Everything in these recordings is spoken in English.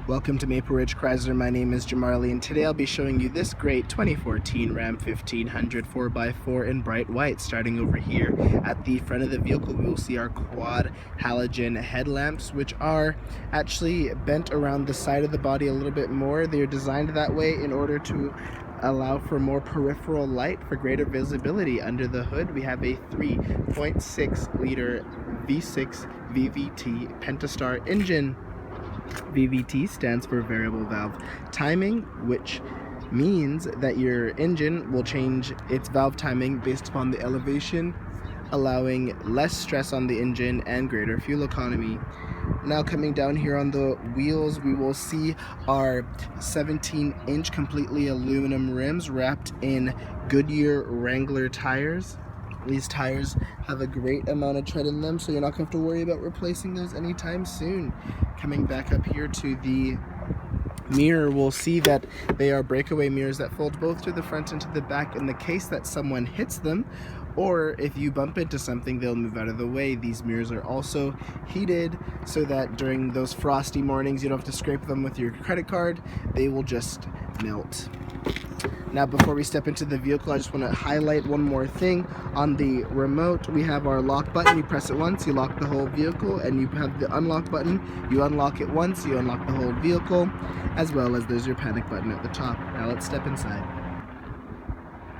Welcome to Maple Ridge Chrysler. My name is Jamarly, and today I'll be showing you this great 2014 Ram 1500 4x4 in bright white. Starting over here at the front of the vehicle, we will see our quad halogen headlamps, which are actually bent around the side of the body a little bit more. They're designed that way in order to allow for more peripheral light for greater visibility. Under the hood, we have a 3.6 liter V6 VVT Pentastar engine. VVT stands for variable valve timing, which means that your engine will change its valve timing based upon the elevation, allowing less stress on the engine and greater fuel economy. Now coming down here on the wheels, we will see our 17-inch completely aluminum rims wrapped in Goodyear Wrangler tires. These tires have a great amount of tread in them, so you're not going to have to worry about replacing those anytime soon. Coming back up here to the mirror, we'll see that they are breakaway mirrors that fold both to the front and to the back in the case that someone hits them, or if you bump into something, they'll move out of the way. These mirrors are also heated so that during those frosty mornings you don't have to scrape them with your credit card. They will just melt. Now before we step into the vehicle, I just want to highlight one more thing. On the remote, we have our lock button. You press it once, you lock the whole vehicle, and you have the unlock button. You unlock it once, you unlock the whole vehicle, as well as there's your panic button at the top. Now let's step inside.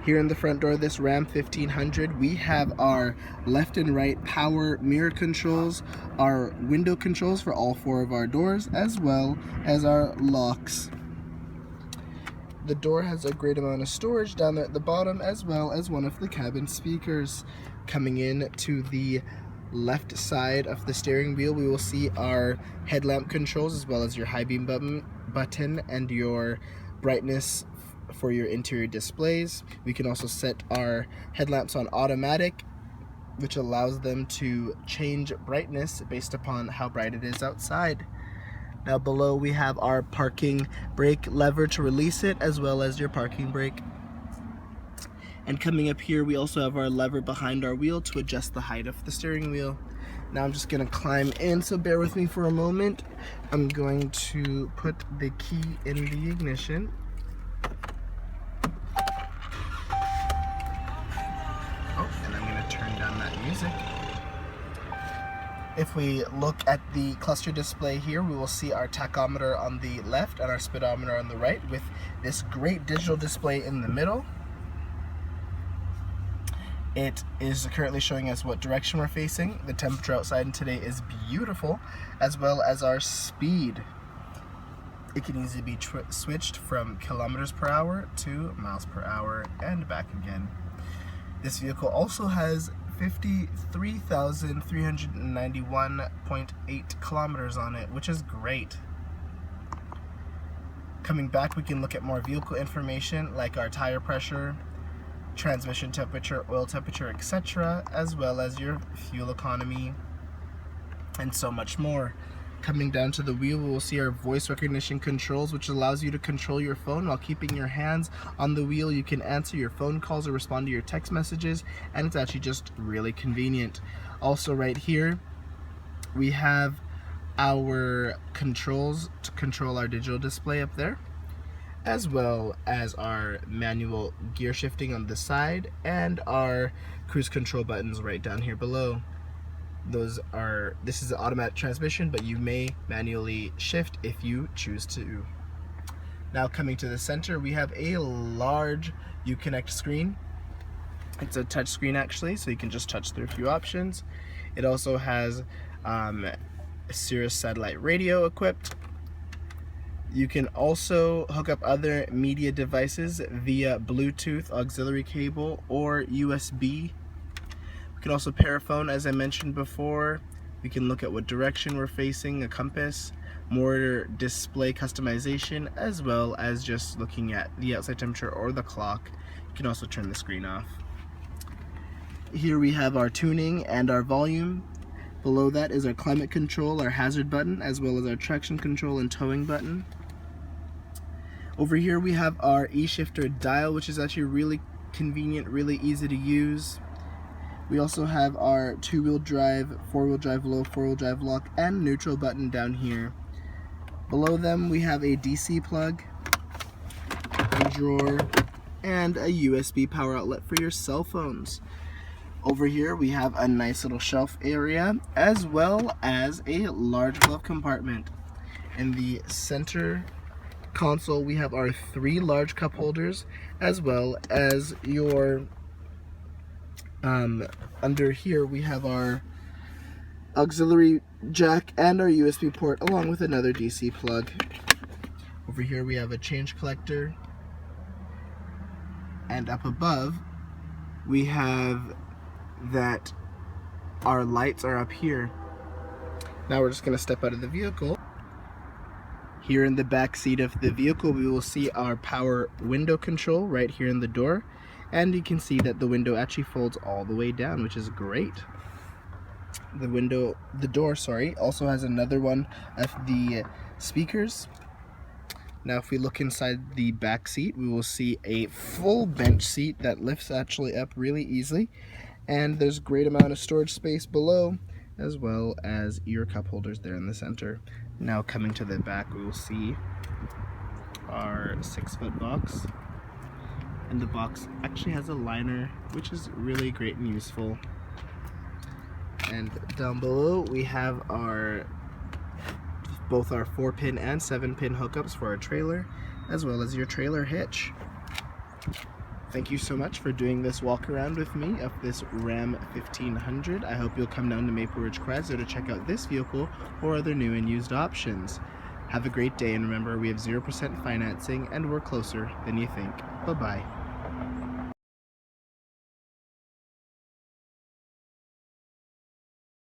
Here in the front door of this Ram 1500, we have our left and right power mirror controls, our window controls for all four of our doors, as well as our locks. The door has a great amount of storage down there at the bottom, as well as one of the cabin speakers. Coming in to the left side of the steering wheel, we will see our headlamp controls, as well as your high beam button and your brightness for your interior displays. We can also set our headlamps on automatic, which allows them to change brightness based upon how bright it is outside. Now below we have our parking brake lever to release it, as well as your parking brake. And coming up here, we also have our lever behind our wheel to adjust the height of the steering wheel. Now I'm just going to climb in, so bear with me for a moment. I'm going to put the key in the ignition. Oh, and I'm going to turn down that music. If we look at the cluster display here, we will see our tachometer on the left and our speedometer on the right, with this great digital display in the middle. It is currently showing us what direction we're facing. The temperature outside today is beautiful, as well as our speed. It can easily be switched from kilometers per hour to miles per hour and back again. This vehicle also has 53,391.8 kilometers on it, which is great. Coming back, we can look at more vehicle information like our tire pressure, transmission temperature, oil temperature, etc., as well as your fuel economy, and so much more. Coming down to the wheel, we will see our voice recognition controls, which allows you to control your phone while keeping your hands on the wheel. You can answer your phone calls or respond to your text messages, and it's actually just really convenient. Also right here, we have our controls to control our digital display up there, as well as our manual gear shifting on the side and our cruise control buttons right down here below. This is an automatic transmission, but you may manually shift if you choose to. Now coming to the center, we have a large Uconnect screen. It's a touch screen actually, so you can just touch through a few options. It also has a Sirius satellite radio equipped. You can also hook up other media devices via Bluetooth auxiliary cable or USB. We can also pair a phone, as I mentioned before. We can look at what direction we're facing, a compass, more display customization, as well as just looking at the outside temperature or the clock. You can also turn the screen off. Here we have our tuning and our volume. Below that is our climate control, our hazard button, as well as our traction control and towing button. Over here we have our E-shifter dial, which is actually really convenient, really easy to use. We also have our two-wheel drive, four-wheel drive low, four-wheel drive lock, and neutral button down here. Below them we have a DC plug, a drawer, and a USB power outlet for your cell phones. Over here we have a nice little shelf area as well as a large glove compartment. In the center console we have our 3 large cup holders as well as your under here we have our auxiliary jack and our USB port along with another DC plug. Over here we have a change collector, and up above we have that our lights are up here. Now we're just going to step out of the vehicle. Here in the back seat of the vehicle we will see our power window control right here in the door, and you can see that the window actually folds all the way down, which is great. The door also has another one of the speakers. Now if we look inside the back seat we will see a full bench seat that lifts actually up really easily, and there's a great amount of storage space below as well as your cup holders there in the center. Now coming to the back we will see our 6-foot box, and the box actually has a liner which is really great and useful. And down below we have both our 4-pin and 7-pin hookups for our trailer as well as your trailer hitch. Thank you so much for doing this walk around with me of this Ram 1500. I hope you'll come down to Maple Ridge Chrysler to check out this vehicle or other new and used options. Have a great day, and remember we have 0% financing and we're closer than you think. Bye-bye.